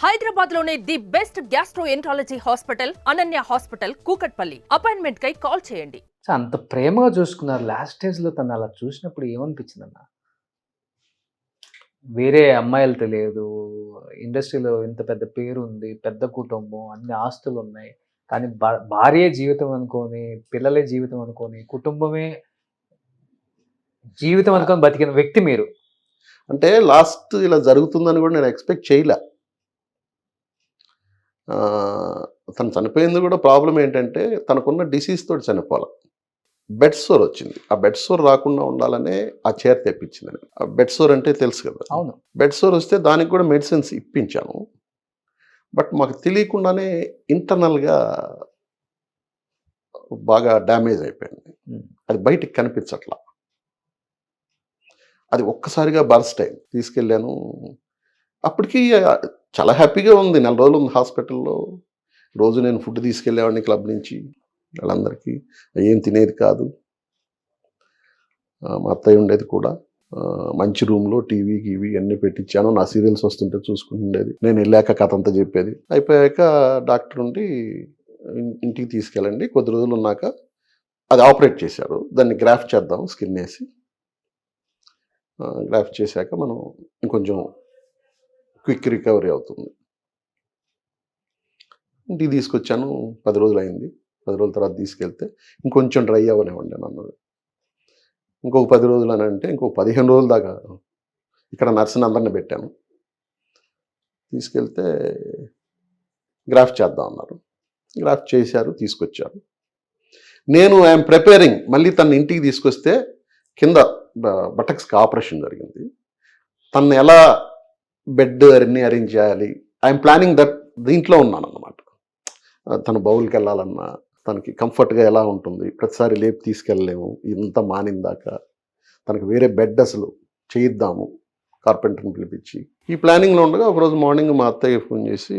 హైదరాబాద్ లోనే the best gastroenterology hospital Ananya hospital Kukatpally. Appointment కై call చేయండి. అంత ప్రేమగా చూసుకున్నారు. లాస్ట్ స్టేజ్లో తను అలా చూసినప్పుడు ఏమనిపించింది అన్న? వేరే అమ్మాయిలు తెలియదు, ఇండస్ట్రీలో ఇంత పెద్ద పేరు ఉంది, పెద్ద కుటుంబం, అన్ని ఆస్తులు ఉన్నాయి, కానీ భార్యే జీవితం అనుకొని, పిల్లలే జీవితం అనుకొని, కుటుంబమే జీవితం అనుకొని బతికిన వ్యక్తి మీరు. అంటే లాస్ట్ ఇలా జరుగుతుందని కూడా నేను ఎక్స్పెక్ట్ చేయలే. తను చనిపోయింది కూడా ప్రాబ్లం ఏంటంటే తనకున్న డిసీజ్ తోటి చనిపోవాలి. బెడ్ సోర్ వచ్చింది. ఆ బెడ్ సోర్ రాకుండా ఉండాలనే ఆ చైర్ తెప్పించింది. ఆ బెడ్ సోర్ అంటే తెలుసు కదా. అవును. బెడ్ సోర్ వస్తే దానికి కూడా మెడిసిన్స్ ఇప్పించాను. బట్ మాకు తెలియకుండానే ఇంటర్నల్గా బాగా డ్యామేజ్ అయిపోయింది. అది బయటికి కనిపించట్లా. అది ఒక్కసారిగా బర్స్ట్ అయింది. తీసుకెళ్ళాను. అప్పటికి చాలా హ్యాపీగా ఉంది. 4 రోజులు ఉంది హాస్పిటల్లో. రోజు నేను ఫుడ్ తీసుకెళ్ళేవాడిని క్లబ్ నుంచి వాళ్ళందరికీ. ఏం తినేది కాదు. మా అత్తయ్య ఉండేది కూడా. మంచి రూమ్లో టీవీ గీవీ అన్నీ పెట్టించాను. నా సీరియల్స్ వస్తుంటే చూసుకుంటుండేది. నేను వెళ్ళాక కథ అంతా చెప్పేది. అయిపోయాక డాక్టర్ ఉండి ఇంటికి తీసుకెళ్ళండి, కొద్ది రోజులు ఉన్నాక అది ఆపరేట్ చేశారు. దాన్ని గ్రాఫ్ట్ చేద్దాం స్కిన్ వేసి. గ్రాఫ్ట్ చేశాక మనం ఇంకొంచెం క్విక్ రికవరీ అవుతుంది. ఇంటికి తీసుకొచ్చాను. 10 రోజులు అయింది. 10 రోజుల తర్వాత తీసుకెళ్తే ఇంకొంచెం డ్రై అవ్వనివ్వండి అన్నది. ఇంకొక 10 రోజులు అని అంటే ఇంకొక 15 రోజుల దాకా ఇక్కడ నర్సుని అందరిని పెట్టాను. తీసుకెళ్తే గ్రాఫ్ట్ చేద్దాం అన్నారు. గ్రాఫ్ట్ చేశారు, తీసుకొచ్చారు. నేను ఐఎమ్ ప్రిపేరింగ్. మళ్ళీ తన ఇంటికి తీసుకొస్తే కింద బటక్స్కి ఆపరేషన్ జరిగింది. తను ఎలా బెడ్ అన్ని అరేంజ్ చేయాలి, ఐఎమ్ ప్లానింగ్ దట్. దీంట్లో ఉన్నాను అన్నమాట. తను బౌల్కి వెళ్ళాలన్నా తనకి కంఫర్ట్గా ఎలా ఉంటుంది, ప్రతిసారి లేపు తీసుకెళ్ళలేము ఇంత మానిందాక. తనకి వేరే బెడ్ అసలు చేయిద్దాము కార్పెంటర్ని పిలిపించి. ఈ ప్లానింగ్లో ఉండగా ఒకరోజు మార్నింగ్ మా అత్తయ్య ఫోన్ చేసి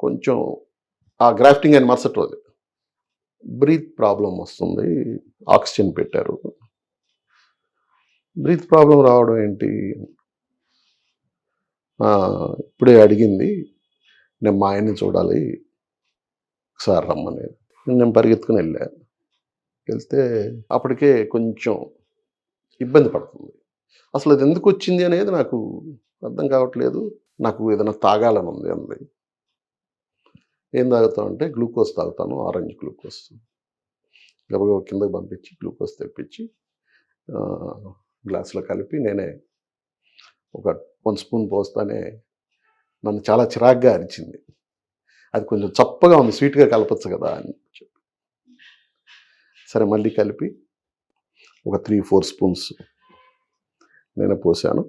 కొంచెం ఆ గ్రాఫ్టింగ్ అని మరుసటి రోజు బ్రీత్ ప్రాబ్లం వస్తుంది, ఆక్సిజన్ పెట్టారు. బ్రీత్ ప్రాబ్లం రావడం ఏంటి, ఇప్పుడే అడిగింది, నేను మా ఆయన్ని చూడాలి ఒకసారి రమ్మని. నేను పరిగెత్తుకుని వెళ్తే అప్పటికే కొంచెం ఇబ్బంది పడుతుంది. అసలు అది ఎందుకు వచ్చింది అనేది నాకు అర్థం కావట్లేదు. నాకు ఏదైనా తాగాలని ఉంది అంది. ఏం తాగుతావు అంటే గ్లూకోజ్ తాగుతాను, ఆరెంజ్ గ్లూకోజ్. గబగబా కిందకి పంపించి గ్లూకోజ్ తెప్పించి గ్లాసులో కలిపి నేనే ఒక 1 స్పూన్ పోస్తానే నన్ను చాలా చిరాగ్గా అరిచింది. అది కొంచెం చప్పగా ఉంది, స్వీట్గా కలపచ్చు కదా అని చెప్పి. సరే మళ్ళీ కలిపి ఒక 3-4 స్పూన్స్ నేను పోసాను.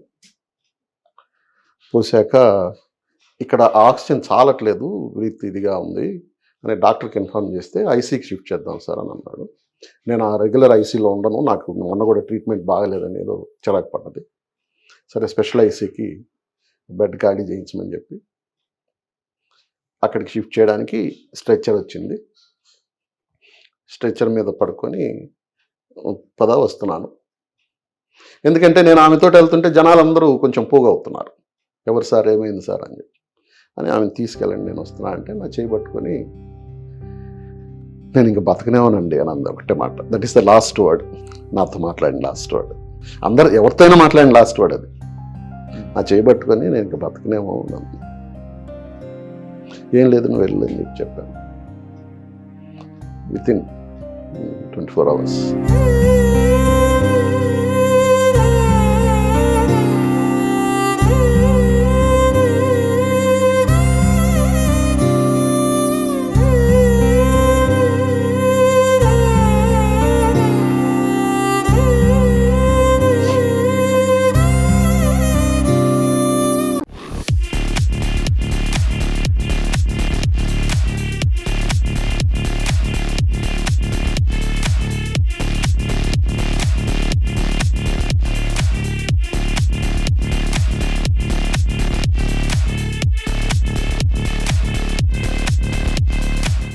పోసాక ఇక్కడ ఆక్సిజన్ చాలట్లేదు, బ్రీత్ ఇదిగా ఉంది అని డాక్టర్కి ఇన్ఫార్మ్ చేస్తే ఐసీకి షిఫ్ట్ చేద్దాం సార్ అని అన్నాడు. నేను ఆ రెగ్యులర్ ఐసీలో ఉండను, నాకు మొన్న కూడా ట్రీట్మెంట్ బాగలేదని ఏదో చిరాకు పడ్డది. సరే స్పెషల్ ఐసీకి బెడ్ ఖాళీ చేయించమని చెప్పి అక్కడికి షిఫ్ట్ చేయడానికి స్ట్రెచ్చర్ వచ్చింది. స్ట్రెచ్చర్ మీద పడుకొని వస్తున్నాను. ఎందుకంటే నేను ఆమెతో వెళ్తుంటే జనాలందరూ కొంచెం పోగవుతున్నారు. ఎవరు సార్, ఏమైంది సార్ అని చెప్పి. అని ఆమెను తీసుకెళ్ళండి నేను వస్తున్నా అంటే నా చేయి పట్టుకొని నేను ఇంక బతకనేమోనండి అని అంది ఒకటే మాట. That is the last word. నాతో మాట్లాడిన లాస్ట్ వర్డ్. అందరు ఎవరితోనైనా మాట్లాడిన లాస్ట్ వర్డ్ అది. నా చేయబట్టుకొని నేను ఇంకా బతకనేమో ఉన్నాను. ఏం లేదు, నువ్వు వెళ్ళని చెప్పి చెప్పాను. Within 24 hours.